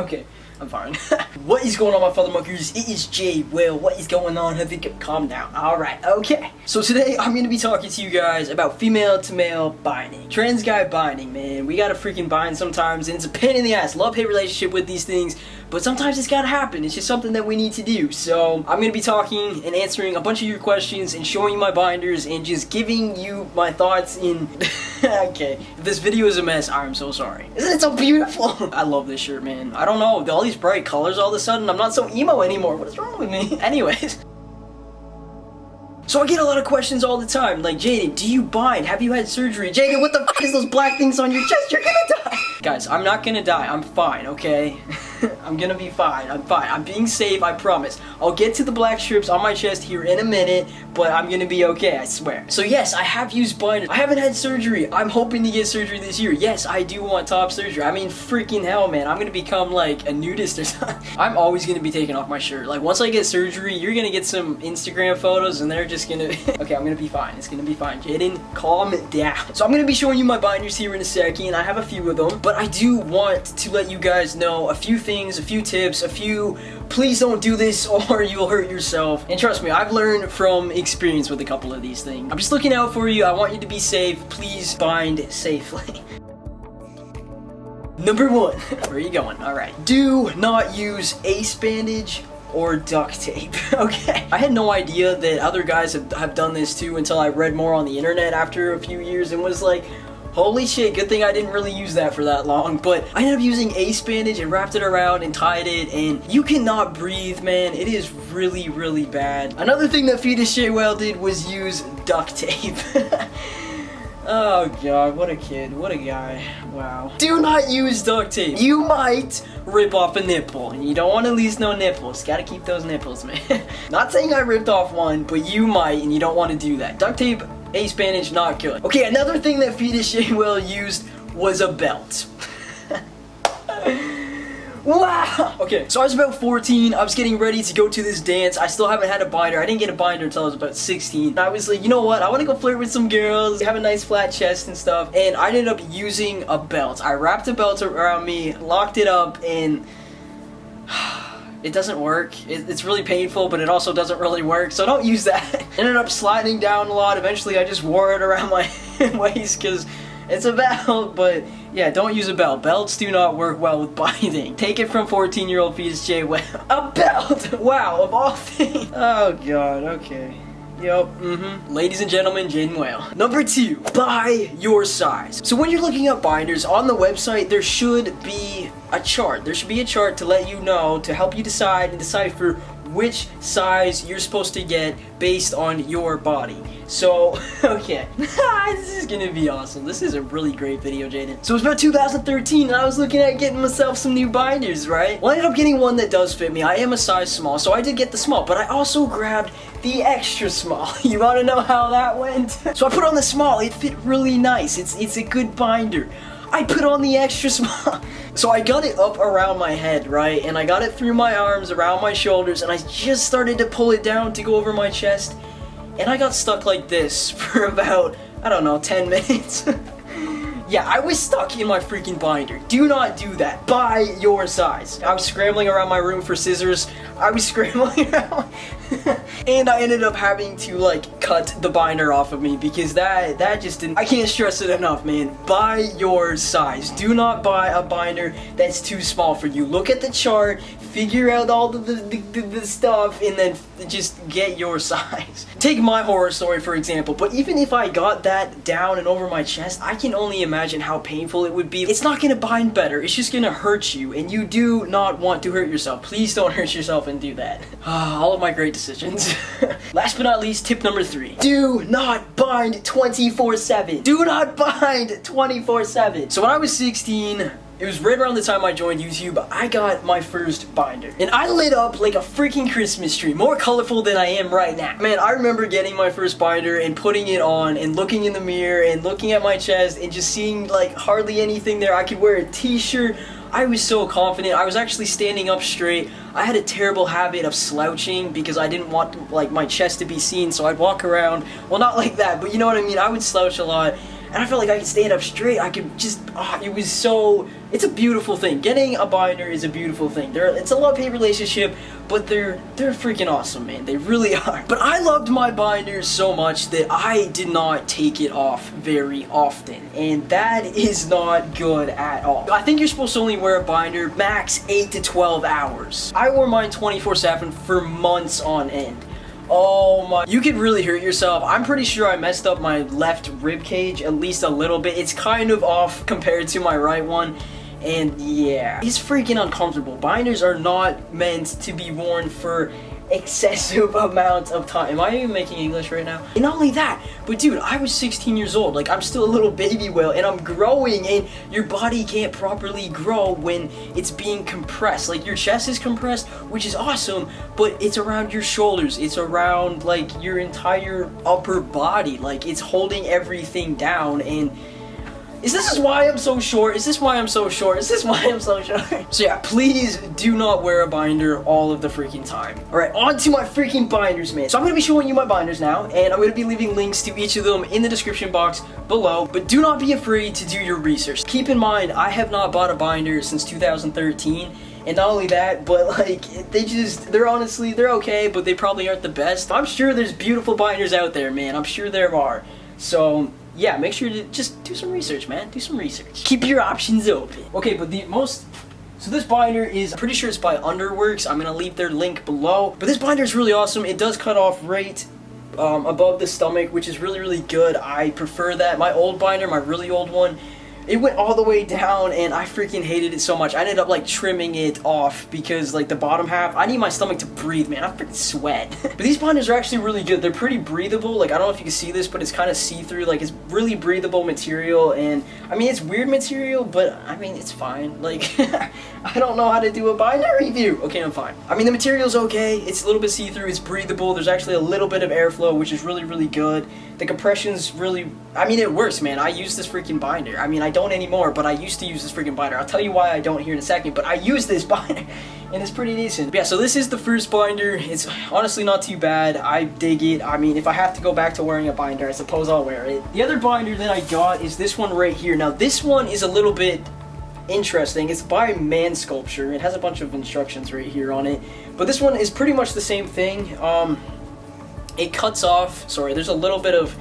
Okay, I'm fine. What is going on, my fellow monkers? It is Jay Will. What is going on? I think calm down. Alright, okay. So today I'm going to be talking to you guys about female to male binding. Trans guy binding, man. We gotta freaking bind sometimes, and it's a pain in the ass. Love-hate relationship with these things, but sometimes it's gotta happen. It's just something that we need to do. So I'm going to be talking and answering a bunch of your questions and showing you my binders and just giving you my thoughts in... Okay, if this video is a mess, I'm so sorry. Isn't it so beautiful? I love this shirt, man. I don't know, all these bright colors all of a sudden, I'm not so emo anymore. What is wrong with me? Anyways. So I get a lot of questions all the time, like, Jaden, do you bind? Have you had surgery? Jaden, what the f is those black things on your chest? You're gonna die! Guys, I'm not gonna die. I'm fine, okay? I'm gonna be fine. I'm fine. I'm being safe, I promise. I'll get to the black strips on my chest here in a minute, but I'm gonna be okay, I swear. So yes, I have used binders. I haven't had surgery. I'm hoping to get surgery this year. Yes, I do want top surgery. I mean, freaking hell, man. I'm gonna become, like, a nudist or something. I'm always gonna be taking off my shirt. Like, once I get surgery, you're gonna get some Instagram photos, and they're just gonna... Okay, I'm gonna be fine. It's gonna be fine. Jaden, calm down. So I'm gonna be showing you my binders here in a second. I have a few of them, but I do want to let you guys know a few things, a few tips, a few please don't do this or you'll hurt yourself. And trust me, I've learned from experience with a couple of these things. I'm just looking out for you. I want you to be safe. Please bind safely. Number 1. Where are you going? Alright. Do not use ace bandage or duct tape. Okay. I had no idea that other guys have done this too until I read more on the internet after a few years and was like, holy shit, good thing I didn't really use that for that long. But I ended up using ace bandage and wrapped it around and tied it, and you cannot breathe, man. It is really, really bad. Another thing that Fetus J Whale did was use duct tape. Oh god, what a kid, what a guy, wow. Do not use duct tape. You might rip off a nipple, and you don't want to lose no nipples. Gotta keep those nipples, man. Not saying I ripped off one, but you might, and you don't want to do that. Duct tape, ace bandage, not good. Okay, another thing that Fetus J Whale used was a belt. Wow! Okay, so I was about 14, I was getting ready to go to this dance. I still haven't had a binder. I didn't get a binder until I was about 16. I was like, you know what, I want to go flirt with some girls, have a nice flat chest and stuff, and I ended up using a belt. I wrapped a belt around me, locked it up, and it doesn't work. It's really painful, but it also doesn't really work, so don't use that. Ended up sliding down a lot. Eventually I just wore it around my waist because it's a belt, but yeah, don't use a belt. Belts do not work well with binding. Take it from 14-year-old Fetus J Whale. A belt! Wow, of all things. Oh god, okay. Yup, Ladies and gentlemen, Jaden Whale. Number 2, buy your size. So when you're looking up binders on the website, there should be a chart. There should be a chart to let you know, to help you decide and decipher which size you're supposed to get based on your body. So, okay. This is gonna be awesome. This is a really great video, Jaden. So it was about 2013 and I was looking at getting myself some new binders, right? Well, I ended up getting one that does fit me. I am a size small, so I did get the small, but I also grabbed the extra small. You wanna know how that went? So I put on the small. It fit really nice. It's a good binder. I put on the extra small. So I got it up around my head, right? And I got it through my arms, around my shoulders, and I just started to pull it down to go over my chest. And I got stuck like this for about, I don't know, 10 minutes. Yeah, I was stuck in my freaking binder. Do not do that. Buy your size. I was scrambling around my room for scissors. I was scrambling around. And I ended up having to, like, cut the binder off of me because that just didn't... I can't stress it enough, man. Buy your size. Do not buy a binder that's too small for you. Look at the chart, figure out all the stuff, and then just get your size. Take my horror story, for example, but even if I got that down and over my chest, I can only imagine how painful it would be. It's not gonna bind better. It's just gonna hurt you, and you do not want to hurt yourself. Please don't hurt yourself and do that. All of my great decisions. Last but not least, tip number 3. Do not bind 24/7. Do not bind 24/7. So when I was 16, it was right around the time I joined YouTube, I got my first binder. And I lit up like a freaking Christmas tree, more colorful than I am right now. Man, I remember getting my first binder and putting it on and looking in the mirror and looking at my chest and just seeing like hardly anything there. I could wear a t-shirt. I was so confident. I was actually standing up straight. I had a terrible habit of slouching because I didn't want like my chest to be seen, so I'd walk around, well, not like that, but you know what I mean. I would slouch a lot. and I felt like I could stand up straight. I could just, it was so, it's a beautiful thing. Getting a binder is a beautiful thing. It's a love-hate relationship, but they're freaking awesome, man. They really are. But I loved my binders so much that I did not take it off very often, and that is not good at all. I think you're supposed to only wear a binder max 8 to 12 hours. I wore mine 24/7 for months on end. Oh my, you could really hurt yourself. I'm pretty sure I messed up my left rib cage at least a little bit. It's kind of off compared to my right one. And yeah, it's freaking uncomfortable. Binders are not meant to be worn for excessive amounts of time. Am I even making English right now? And not only that, but dude, I was 16 years old. Like, I'm still a little baby whale, and I'm growing, and your body can't properly grow when it's being compressed. Like, your chest is compressed, which is awesome, but it's around your shoulders. It's around, like, your entire upper body. Like, it's holding everything down, and Is this why I'm so short? Is this why I'm so short? Is this why I'm so short? So yeah, please do not wear a binder all of the freaking time. Alright, on to my freaking binders, man. So I'm going to be showing you my binders now, and I'm going to be leaving links to each of them in the description box below. But do not be afraid to do your research. Keep in mind, I have not bought a binder since 2013. And not only that, but like, they're okay, but they probably aren't the best. I'm sure there's beautiful binders out there, man. I'm sure there are. So yeah, make sure to just do some research, man. Do some research. Keep your options open. Okay, but so this binder is, I'm pretty sure it's by Underworks. I'm gonna leave their link below. But this binder is really awesome. It does cut off right above the stomach, which is really, really good. I prefer that. My old binder, my really old one, it went all the way down, and I freaking hated it so much. I ended up like trimming it off because like the bottom half, I need my stomach to breathe, man. I freaking sweat. But these binders are actually really good. They're pretty breathable. Like, I don't know if you can see this, but it's kind of see-through. Like, it's really breathable material, and I mean, it's weird material, but I mean, it's fine. Like, I don't know how to do a binder review. Okay, I'm fine. I mean, the material's okay. It's a little bit see-through. It's breathable. There's actually a little bit of airflow, which is really, really good. The compression's really, I mean, it works, man. I use this freaking binder. I mean, I don't anymore, but I used to use this freaking binder. I'll tell you why I don't here in a second, but I use this binder, and it's pretty decent. But yeah, so this is the first binder. It's honestly not too bad. I dig it. I mean, if I have to go back to wearing a binder, I suppose I'll wear it. The other binder that I got is this one right here. Now, this one is a little bit interesting. It's by Man Sculpture. It has a bunch of instructions right here on it, but this one is pretty much the same thing. It cuts off, sorry, there's a little bit of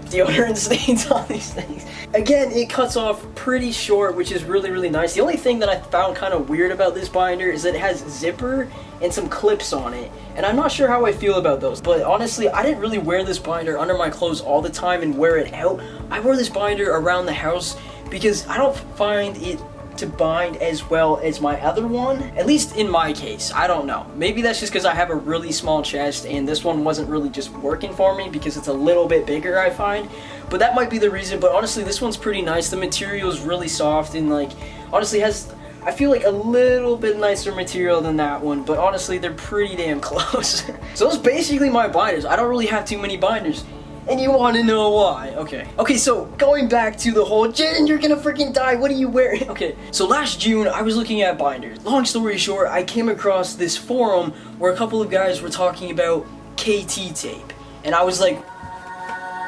deodorant stains on these things. Again, it cuts off pretty short, which is really, really nice. The only thing that I found kind of weird about this binder is that it has zipper and some clips on it, and I'm not sure how I feel about those. But honestly, I didn't really wear this binder under my clothes all the time and wear it out. I wore this binder around the house because I don't find it to bind as well as my other one, at least in my case. I don't know, maybe that's just because I have a really small chest and this one wasn't really just working for me because it's a little bit bigger, I find. But that might be the reason. But honestly, this one's pretty nice. The material is really soft and like honestly has, I feel like, a little bit nicer material than that one, but honestly they're pretty damn close. So those are basically my binders. I don't really have too many binders. And you want to know why? Okay, so going back to the whole, Jaden, you're gonna freaking die, what are you wearing? Okay, so last June, I was looking at binders. Long story short, I came across this forum where a couple of guys were talking about KT tape. And I was like,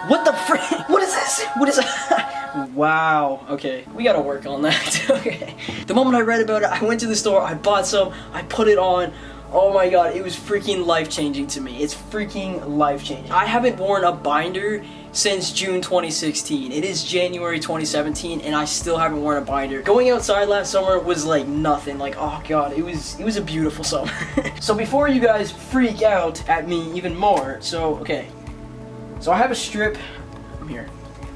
what the frick? What is this? What is that? Wow, okay, we gotta work on that. Okay. The moment I read about it, I went to the store, I bought some, I put it on. Oh my god, it was freaking life-changing to me. It's freaking life-changing. I haven't worn a binder since June 2016. It is January 2017, and I still haven't worn a binder. Going outside last summer was like nothing. Like, oh god, it was a beautiful summer. So before you guys freak out at me even more, so, okay. So I have a strip, I'm here.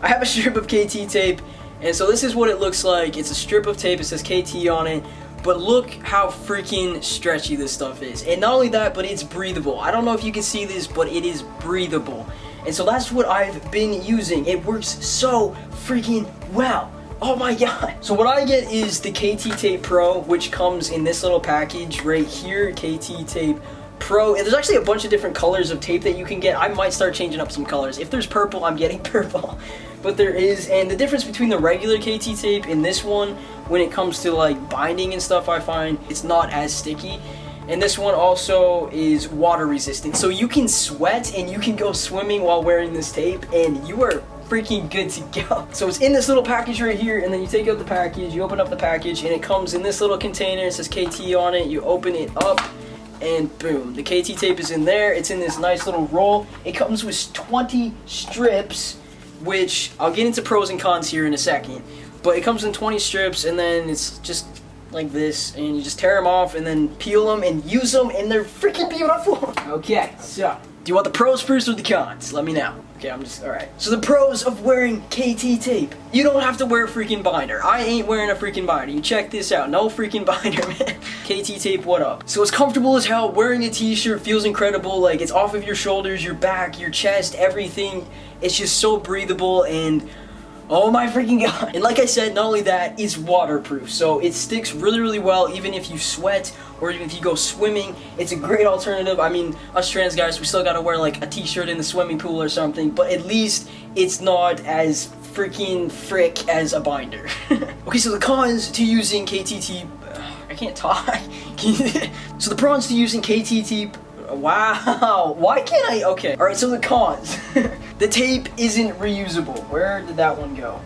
I have a strip of KT tape, and so this is what it looks like. It's a strip of tape, it says KT on it. But look how freaking stretchy this stuff is. And not only that, but it's breathable. I don't know if you can see this, but it is breathable. And so that's what I've been using. It works so freaking well. Oh my god. So what I get is the KT Tape Pro, which comes in this little package right here, KT Tape Pro. And there's actually a bunch of different colors of tape that you can get. I might start changing up some colors. If there's purple, I'm getting purple. But there is, and the difference between the regular KT tape and this one, when it comes to like binding and stuff, I find it's not as sticky. And this one also is water resistant. So you can sweat and you can go swimming while wearing this tape, and you are freaking good to go. So it's in this little package right here, and then you take out the package, you open up the package, and it comes in this little container. It says KT on it. You open it up, and boom, the KT tape is in there. It's in this nice little roll. It comes with 20 strips, which I'll get into pros and cons here in a second. But it comes in 20 strips, and then it's just like this, and you just tear them off and then peel them and use them, and they're freaking beautiful. Okay, so do you want the pros first or the cons? Let me know. Okay, alright. So the pros of wearing KT tape. You don't have to wear a freaking binder. I ain't wearing a freaking binder. You check this out. No freaking binder, man. KT tape, what up? So it's comfortable as hell. Wearing a t-shirt feels incredible. Like, it's off of your shoulders, your back, your chest, everything. It's just so breathable, and oh my freaking god. And like I said, not only that, it's waterproof. So it sticks really, really well even if you sweat or even if you go swimming. It's a great alternative. I mean, us trans guys, we still gotta wear like a t-shirt in the swimming pool or something, but at least it's not as freaking frick as a binder. Okay, so the cons to using KT tape, I can't talk. So the pros to using KT tape, wow, why can't I? Okay, alright, so the cons. The tape isn't reusable. Where did that one go?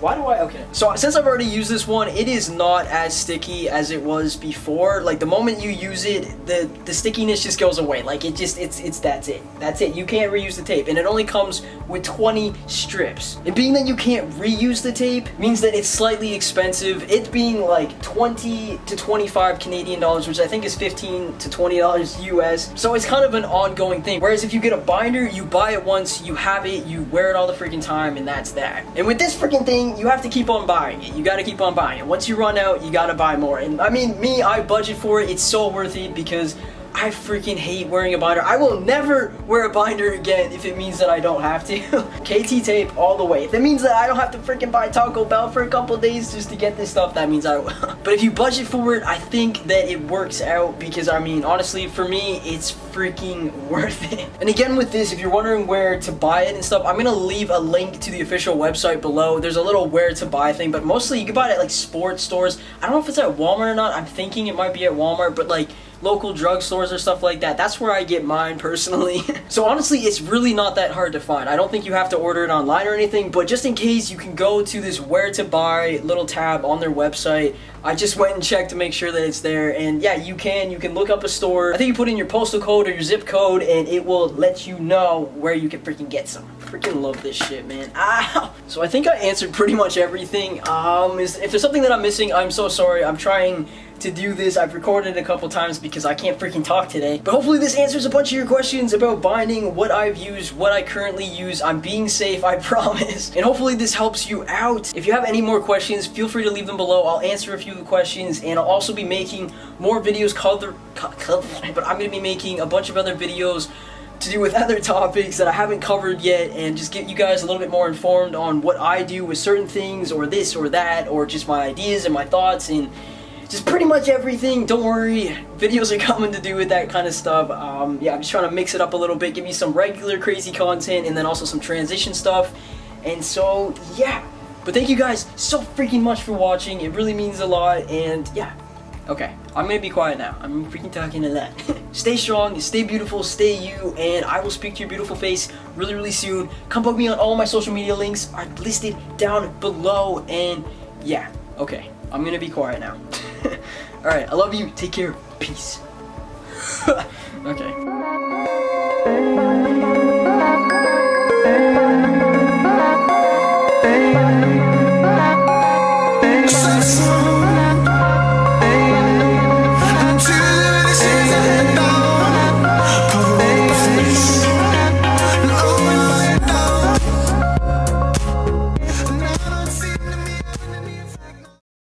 Why do I? Okay. So since I've already used this one, it is not as sticky as it was before. Like, the moment you use it, the stickiness just goes away. Like, that's it. That's it. You can't reuse the tape, and it only comes with 20 strips. And being that you can't reuse the tape means that it's slightly expensive. It being like 20 to 25 Canadian dollars, which I think is 15 to 20 dollars US. So it's kind of an ongoing thing. Whereas if you get a binder, you buy it once, you have it, you wear it all the freaking time, and that's that. And with this freaking thing, you have to keep on buying it. You gotta keep on buying it. Once you run out, you gotta buy more. And I mean, me, I budget for it. It's so worth it because I freaking hate wearing a binder. I will never wear a binder again if it means that I don't have to. KT tape all the way. If it means that I don't have to freaking buy Taco Bell for a couple days just to get this stuff, that means I will. But if you budget for it, I think that it works out because, I mean, honestly, for me, it's freaking worth it. And again, with this, if you're wondering where to buy it and stuff, I'm gonna leave a link to the official website below. There's a little where to buy thing, but mostly you can buy it at like sports stores. I don't know if it's at Walmart or not. I'm thinking it might be at Walmart, but like local drugstores or stuff like that. That's where I get mine personally. So honestly, it's really not that hard to find. I don't think you have to order it online or anything, but just in case, you can go to this where to buy little tab on their website. I just went and checked to make sure that it's there, and yeah, you can look up a store. I think you put in your postal code or your zip code, and it will let you know where you can freaking get some. Freaking love this shit, man. Ow! So I think I answered pretty much everything. If there's something that I'm missing, I'm so sorry. I'm trying to do this. I've recorded it a couple times because I can't freaking talk today. But hopefully this answers a bunch of your questions about binding, what I've used, what I currently use. I'm being safe, I promise. And hopefully this helps you out. If you have any more questions, feel free to leave them below. I'll answer a few questions, and I'll also be making more videos but I'm going to be making a bunch of other videos to do with other topics that I haven't covered yet, and just get you guys a little bit more informed on what I do with certain things, or this or that, or just my ideas and my thoughts, and just pretty much everything. Don't worry, videos are coming to do with that kind of stuff. Yeah, I'm just trying to mix it up a little bit, give you some regular crazy content, and then also some transition stuff. And so, yeah. But thank you guys so freaking much for watching. It really means a lot, and yeah. Okay, I'm gonna be quiet now. I'm freaking talking a lot. Stay strong, stay beautiful, stay you, and I will speak to your beautiful face really, really soon. Come bug me on all my social media links are listed down below, and yeah, okay, I'm gonna be quiet now. Alright, I love you, take care, peace. Okay.